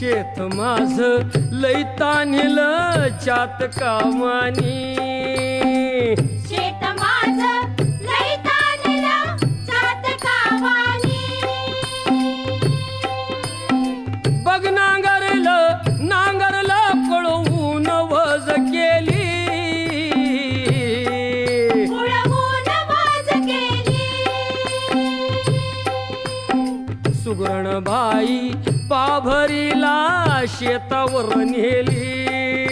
शेत माझ लई तान्हिल चातकावानी शेत माझं लई ताणलं चातकावानी बघ नांगरलं पळवून वज केली उडवून वाज केली सुगरण बाई पाभरीला शेतावर नेली